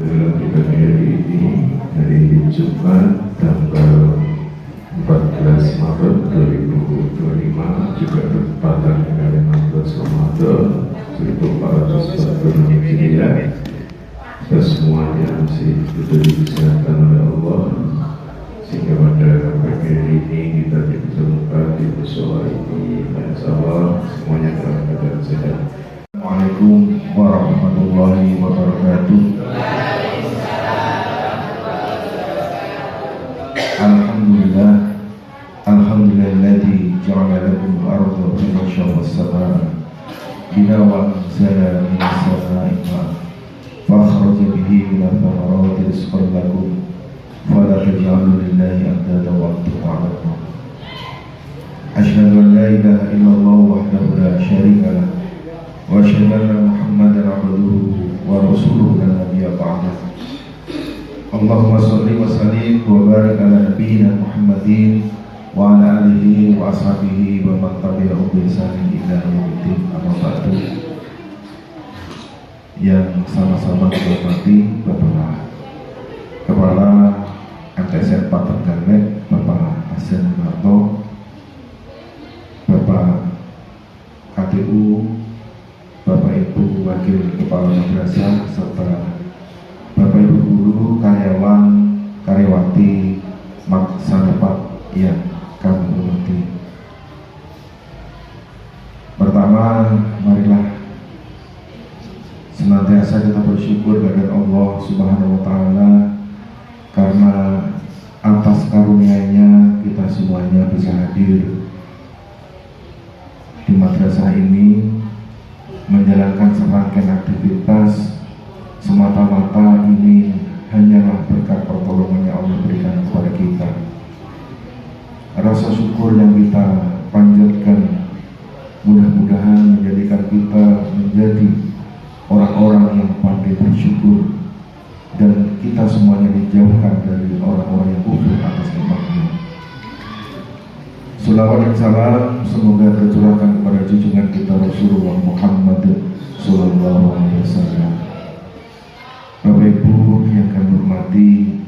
Dalam kita hari ini, hari Jumat tanggal 14 Maret 2025, juga bertepatan dengan 16 Ramadan 1446 Hijriah. Kita semuanya masih diberi kesehatan oleh Allah, sehingga pada pagi hari ini kita dipertemukan di musola ini. Insyaallah semuanya dalam keadaan sehat. Assalamualaikum warahmatullahi wabarakatuh. Alhamdulillah, alhamdulilladzi ja'ala lakum al-ardha firasyan was-samaa bina'a wa anzala minas samaa'i ma'an fa akhraja bihi minal thamarati rizqan lakum fala taj'alu lillahi andadan wa antum ta'lamun. Asyhadu an la ilaha illallah wahdahu la syarika lah wa asyhadu anna Muhammadan abduhu wa rasuluhu la nabiyya ba'dahu. Allahumma sholli wa sallim wa barik ala nabiyyina Muhammadin wa ala alihi wa ashabihi wa man tabi'ahum bi ihsanin ila yaumiddin. Amma ba'du. Yang sama-sama dihormati Bapak Kepala MTSN Pak Trenggalek, Bapak Hasan Marto, Bapak KTU, Bapak Ibu Wakil Kepala Madrasah, serta Bapak Ibu Guru, karyawan, karyawati Maksanepat yang kami hormati. Pertama, marilah senantiasa kita bersyukur kepada Allah Subhanahu wa Ta'ala, karena atas karunia-Nya kita semuanya bisa hadir di madrasah ini, menjalankan serangkaian aktivitas. Semata-mata ini hanyalah berkat pertolongan yang Allah berikan kepada kita. Rasa syukur yang kita panjatkan mudah-mudahan menjadikan kita menjadi orang-orang yang pandai bersyukur, dan kita semuanya dijauhkan dari orang-orang yang kufur atas nikmatnya. Sholawat dan salam semoga tercurahkan kepada junjungan kita Rasulullah Muhammad sallallahu alaihi wasallam. Bapak Ibu yang kami hormati,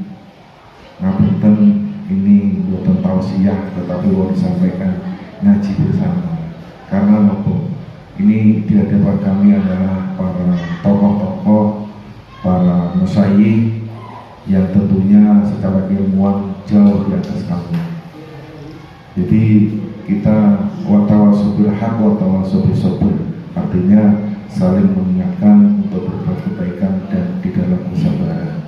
ngapunten ini buatan tausiah, tetapi mau disampaikan ngaji bersama. Karena apa? Ini di hadapan kami adalah para tokoh-tokoh, para musyayikh yang tentunya secara ilmuwan jauh di atas kami. Jadi kita watawasau bil haq watawasau bis sabr, artinya saling mengingatkan untuk berbuat kebaikan dan di dalam kesabaran.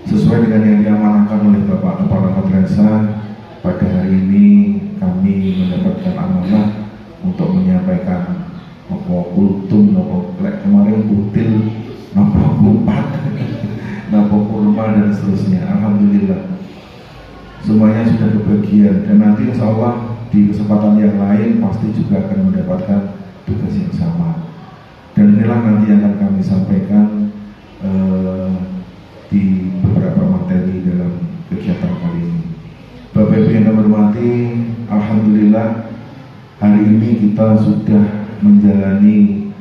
Sesuai dengan yang diamanahkan oleh Bapak Kepala Madrasah, pada hari ini kami mendapatkan amanah untuk menyampaikan nopo kultum, nopo kemarin kutil, nopo kumpat, nopo kurma dan seterusnya. Alhamdulillah semuanya sudah kebagian, dan nanti insya Allah di kesempatan yang lain pasti juga akan mendapatkan tugas yang sama. Dan inilah nanti yang akan kami sampaikan di beberapa materi dalam kegiatan kali ini. Bapak Ibu yang kami hormati, alhamdulillah hari ini kita sudah menjalani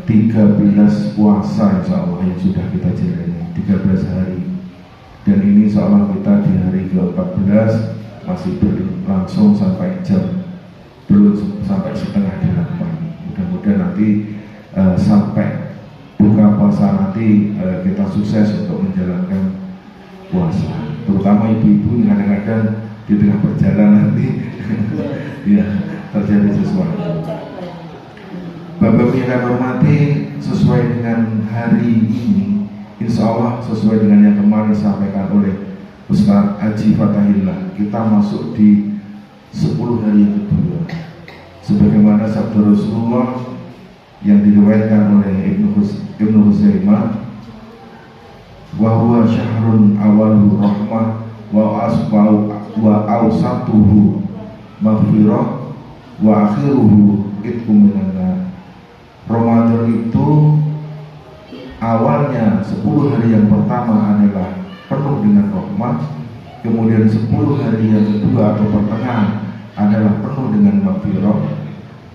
13 puasa insya Allah yang sudah kita jalani, 13 hari. Dan ini insya Allah kita di hari ke-14 masih berlangsung sampai belum sampai setengah 8. Mudah-mudahan nanti sampai buka puasa nanti kita sukses untuk menjalankan puasa. Terutama ibu-ibu yang kadang-kadang di tengah perjalanan nanti ya terjadi sesuatu. Bapak yang kami hormati, sesuai dengan hari ini, insya Allah sesuai dengan yang kemarin disampaikan oleh Ustaz Haji Fatahillah, kita masuk di 10 hari yang kedua. Sebagaimana sabda Rasulullah yang diriwayatkan oleh Ibnu Huzaimah, wa huwa syahrun awaluhu rahmah wa awsatuhu maghfirah wa akhiruhu itqum minan nar. Ramadan itu awalnya 10 hari yang pertama adalah penuh dengan rahmat, kemudian 10 hari yang kedua atau pertengahan adalah penuh dengan maghfirah,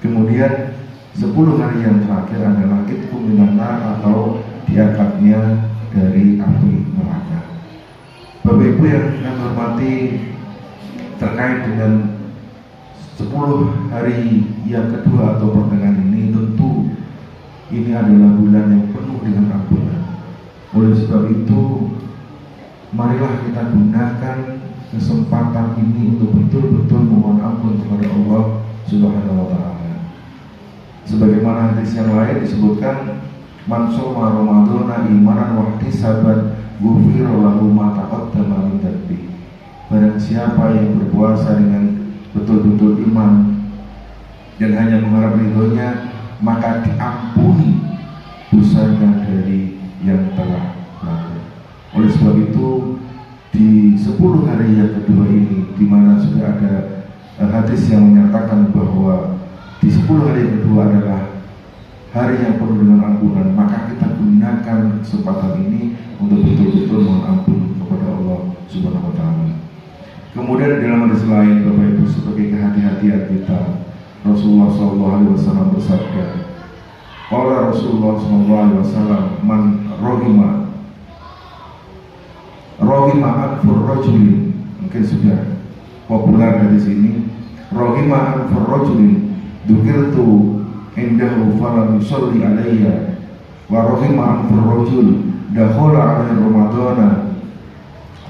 kemudian 10 hari yang terakhir adalah itqum minan nar atau diangkatnya dari api neraka. Bapak Ibu yang kami hormati, terkait dengan 10 hari yang kedua atau pertengahan ini, tentu ini adalah bulan yang penuh dengan ampunan. Oleh sebab itu, marilah kita gunakan kesempatan ini untuk betul-betul memohon ampun kepada Allah Subhanahu wa Ta'ala. Sebagaimana hadis yang lain disebutkan, man shoma ramadhana imanan wa ihtisaban ghufira lahu ma taqaddama min dzambi. Barang siapa yang berpuasa dengan betul-betul iman dan hanya mengharap ridhonya, maka diampuni dosanya dari yang telah lalu. Oleh sebab itu, di 10 hari yang kedua ini, di mana sudah ada hadis yang menyatakan bahwa di 10 hari yang kedua adalah hari yang penuh dengan ampunan, maka kita gunakan kesempatan ini untuk betul-betul mohon ampun kepada Allah Subhanahu wa Ta'ala. Kemudian dalam hadis lain, Bapak Ibu, sebagai kehati-hatian kita, Rasulullah SAW bersabda, qala Rasulullah SAW, man rohima anfur rajulin, mungkin sudah populer hadis ini, rohima anfur rajulin dzukirtu indahu falam yusalli alayya, wa rohima anfur rajul dakhala alaihi ramadhana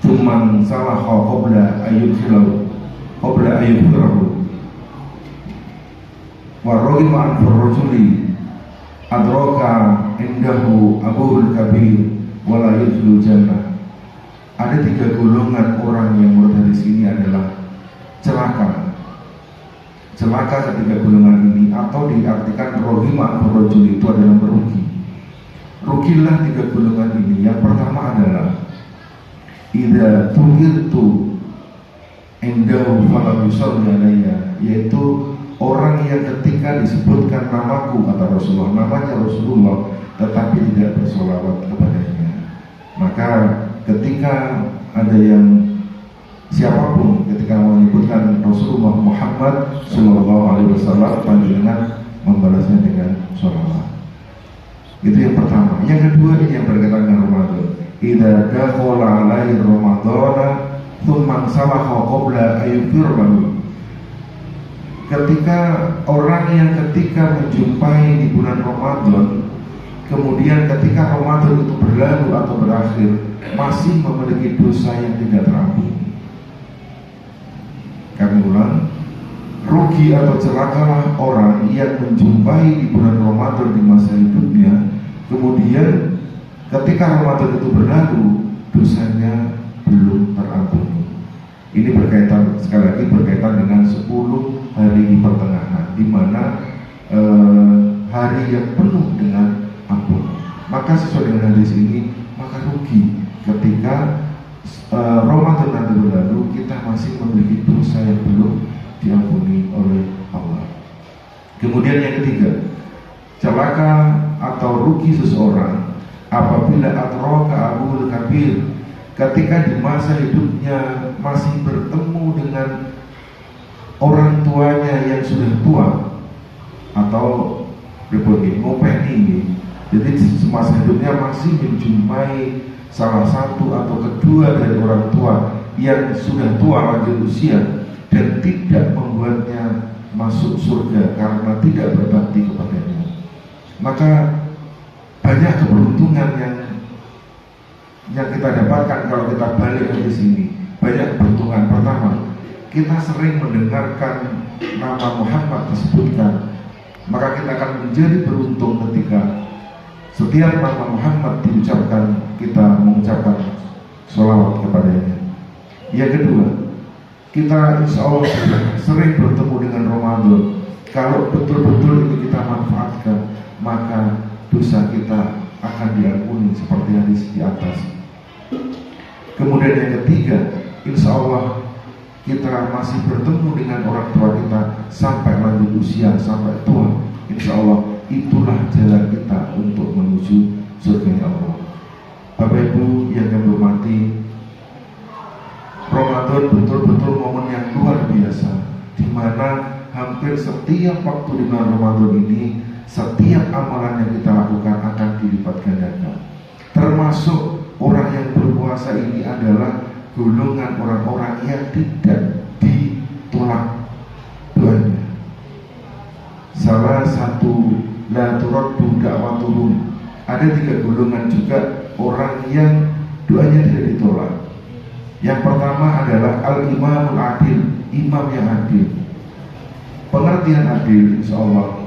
thumma salaha qabla ayyudkhirahu, wa rohima anfur rajuli adraka indahu abuhul kabir wa la yudkhilul jannah. Ada 3 golongan orang yang menurut hadis ini adalah celaka. Celaka ketiga golongan ini, atau diartikan rohima rojul, itu adalah merugi. Rugilah 3 golongan ini. Yang pertama adalah idza tukirtu indahu falam yusalli alayya, yaitu orang yang ketika disebutkan namaku, kata Rasulullah, namanya Rasulullah, tetapi tidak bersolawat kepadanya. Maka ketika ada yang siapapun ketika menyebutkan Rasulullah Muhammad SAW, panjenengan membalasnya dengan sholawat. Itu yang pertama. Yang kedua, ini yang berkaitan dengan Ramadan. Idza dakhala alaihi ramadhana tsumma salaha qabla ayyufirlahu. Ketika orang yang ketika menjumpai di bulan Ramadan, kemudian ketika Ramadan itu berlalu atau berakhir, masih memiliki dosa yang tidak terampuni. Kami ulang, rugi atau celakalah orang yang menjumpai di bulan Ramadan di masa hidupnya, kemudian ketika Ramadan itu berlalu, dosanya belum terampuni. Ini berkaitan, sekali lagi berkaitan dengan 10 hari di pertengahan, di mana hari yang penuh dengan ampunan. Maka sesuai dengan hadis ini, maka rugi ketika Ramadan nanti berlalu, kita masih memiliki dosa yang belum diampuni oleh Allah. Kemudian yang ketiga, celaka atau rugi seseorang apabila atroka abul kabir, ketika di masa hidupnya masih bertemu dengan orang tuanya yang sudah tua, atau ngopeni. Jadi semasa hidupnya masih menjumpai salah satu atau kedua dari orang tua yang sudah tua lanjut usia dan tidak membuatnya masuk surga karena tidak berbakti kepadanya. Maka banyak keberuntungan yang kita dapatkan kalau kita balik ke sini. Banyak keberuntungan. Pertama, kita sering mendengarkan nama Muhammad disebutkan, maka kita akan menjadi beruntung ketika setiap nama Muhammad diucapkan, kita mengucapkan sholawat kepadanya. Yang kedua, kita insya Allah sering bertemu dengan Ramadan. Kalau betul-betul ini kita manfaatkan, maka dosa kita akan diampuni seperti hadis di atas. Kemudian yang ketiga, insya Allah kita masih bertemu dengan orang tua kita sampai lanjut usia, sampai tua. Insya Allah itulah jalan kita untuk menuju surga Allah. Bapak Ibu yang kami hormati, Ramadan betul-betul momen yang luar biasa, di mana hampir setiap waktu di bulan Ramadan ini, setiap amalan yang kita lakukan akan dilipat gandakan. termasuk orang yang berpuasa ini adalah golongan orang-orang yang tidak ditolak doanya. Salah satu la turaddu da'watuhum. Ada 3 golongan juga orang yang doanya tidak ditolak. Yang pertama adalah al-imamul adil, imam yang adil. Pengertian adil insya Allah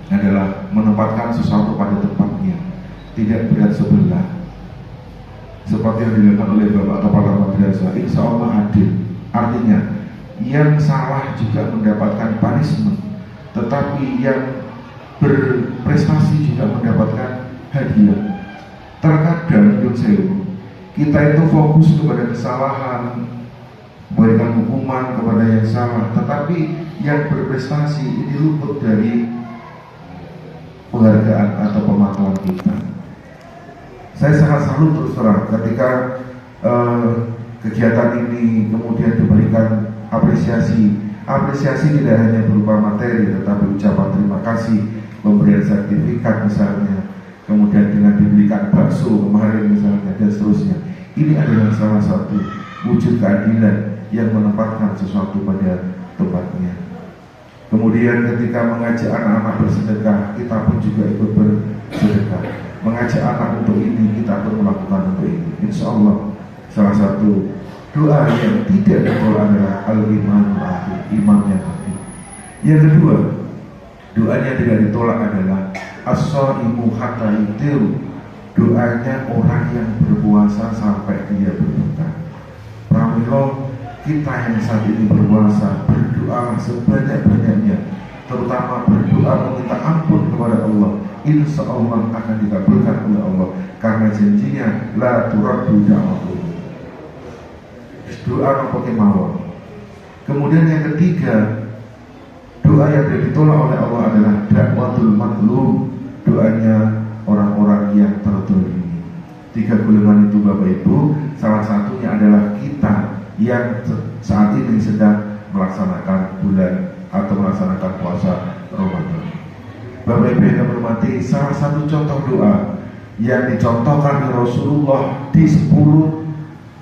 adalah menempatkan sesuatu pada tempatnya, tidak berat sebelah. Seperti yang dilakukan oleh Bapak Kepala Madrasah, insya Allah adil. Artinya yang salah juga mendapatkan punishment, tetapi yang berprestasi juga mendapatkan hadiah. Terkadang kita itu fokus kepada kesalahan, memberikan hukuman kepada yang salah, tetapi yang berprestasi ini luput dari penghargaan atau pemantauan kita. Saya sangat salut terus terang ketika kegiatan ini kemudian diberikan apresiasi. Apresiasi tidak hanya berupa materi, tetapi ucapan terima kasih, pemberian sertifikat misalnya, kemudian dengan diberikan bakso kemarin misalnya, dan seterusnya. Ini adalah salah satu wujud keadilan yang menempatkan sesuatu pada tempatnya. Kemudian ketika mengajak anak-anak bersedekah, kita pun juga ikut bersedekah. Mengajak anak untuk ini, kita pun melakukan untuk ini. Insya Allah salah satu doa yang tidak ditolak adalah al-imanul adil, imam yang adil. Yang kedua, doanya tidak ditolak adalah as-shaimu hatta yutiru, doanya orang yang berpuasa sampai dia berbuka. Pramila kita yang saat ini berpuasa, berdoa sebanyak-banyaknya, terutama berdoa meminta ampun kepada Allah. Insya Allah akan dikabulkan oleh Allah, karena janjinya la turaddu da'watuhum. Doa pakai mawar. Kemudian yang ketiga, doa yang tidak ditolak oleh Allah adalah dakwatul matlub, doanya orang-orang yang tertolong. 3 golongan itu Bapak Ibu, salah satunya adalah kita yang saat ini sedang melaksanakan bulan atau melaksanakan puasa Ramadan. Bapak Ibu yang hormati, salah satu contoh doa yang dicontohkan oleh Rasulullah di 10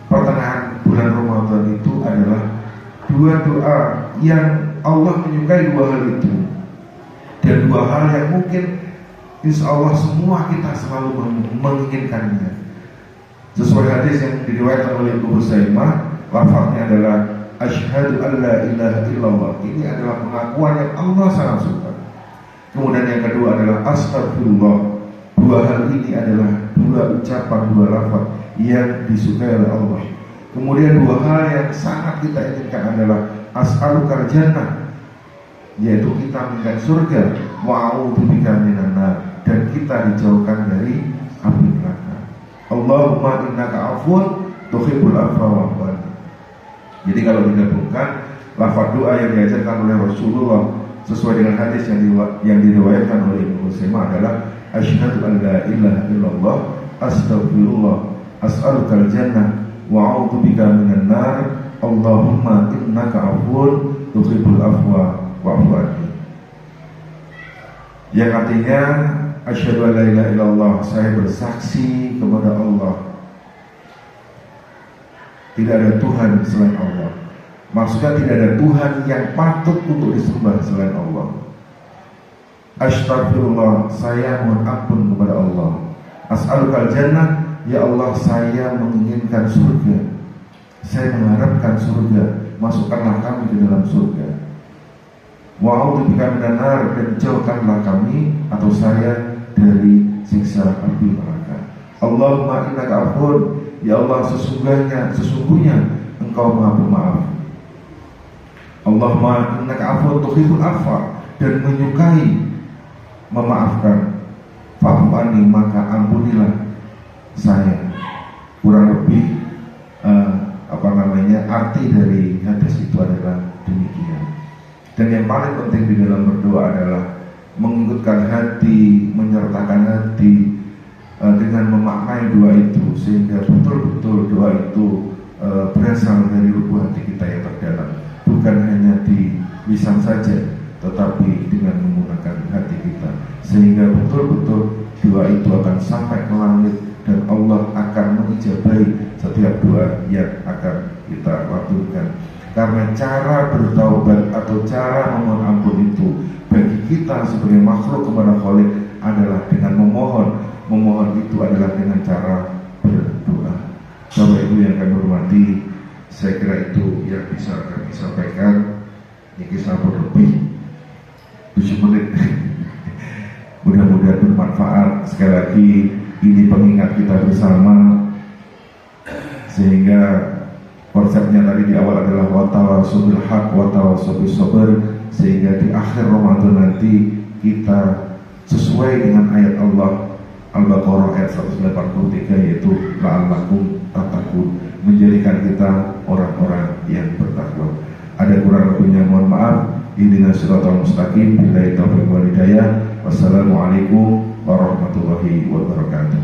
pertengahan bulan Ramadan itu adalah 2 doa yang Allah menyukai 2 hal itu, dan 2 hal yang mungkin insya Allah semua kita selalu menginginkannya. Sesuai hadis yang diriwayatkan oleh Ibu Husaimah, lafaznya adalah asyhadu an la ilaha illallah. Ini adalah pengakuan yang Allah sangat suka. Kemudian yang kedua adalah astagfirullah. 2 hal ini adalah 2 ucapan, 2 lafaz yang disukai oleh Allah. Kemudian 2 hal yang sangat kita inginkan adalah as'alukal jannah, yaitu kita mengingat surga, wa'udzubika minan nar, dan kita dijauhkan dari api neraka. Allahumma innaka afun tuhibbul afwa wa'fu anni. Jadi kalau digabungkan lafaz doa yang diajarkan oleh Rasulullah sesuai dengan hadis yang diriwayatkan oleh Ibnu Husaimah adalah asyhadu an la ilaha illallah, astaghfirullah, as'alukal jannah, wa'udzubika minan nar, Allahumma innaka afun tuhibbul afwa wa'fu anni. Yang artinya asyhadu an la ilaha illallah, saya bersaksi kepada Allah tidak ada Tuhan selain Allah. Maksudnya tidak ada Tuhan yang patut untuk disembah selain Allah. Astaghfirullah, saya mohon ampun kepada Allah. As'alukal jannah, ya Allah saya menginginkan surga, saya mengharapkan surga, masukkanlah kami ke dalam surga. Wa'udzubika minan nar, dan jauhkanlah kami atau saya dari siksa api neraka. Allahumma innaka afun, ya Allah sesungguhnya Engkau Maha Pemaaf. Allahumma innaka afun tuhibbul afwa, dan menyukai memaafkan. Fa'fu anni, maka ampunilah saya. Kurang lebih arti dari hadis itu adalah demikian. Dan yang paling penting di dalam berdoa adalah mengikutkan hati, menyertakan hati dengan memaknai doa itu, sehingga betul-betul doa itu berasal dari lubuk hati kita yang terdalam, bukan hanya di lisan saja, tetapi dengan menggunakan hati kita, sehingga betul-betul doa itu akan sampai ke langit dan Allah mengijabahi setiap doa yang akan kita lakukan. Karena cara bertaubat atau cara memohon ampun itu bagi kita sebagai makhluk kepada Khalik adalah dengan memohon. Memohon itu adalah dengan cara berdoa. Bapak Ibu yang kami hormati, saya kira itu yang bisa kami sampaikan. Ini sampun lebih 7 menit. Mudah-mudahan bermanfaat. Sekali lagi ini pengingat kita bersama, sehingga konsepnya tadi di awal adalah watawasau bil haq watawasau bis sabr, sehingga di akhir Ramadan nanti kita sesuai dengan ayat Allah Al-Baqarah ayat 183, yaitu la'allakum tattaqun, menjadikan kita orang-orang yang bertakwa. Ada kurang lebihnya mohon maaf. Ihdinas siratal mustaqim, billahi taufiq wal hidayah. Wassalamualaikum warahmatullahi wabarakatuh.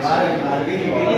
Lari,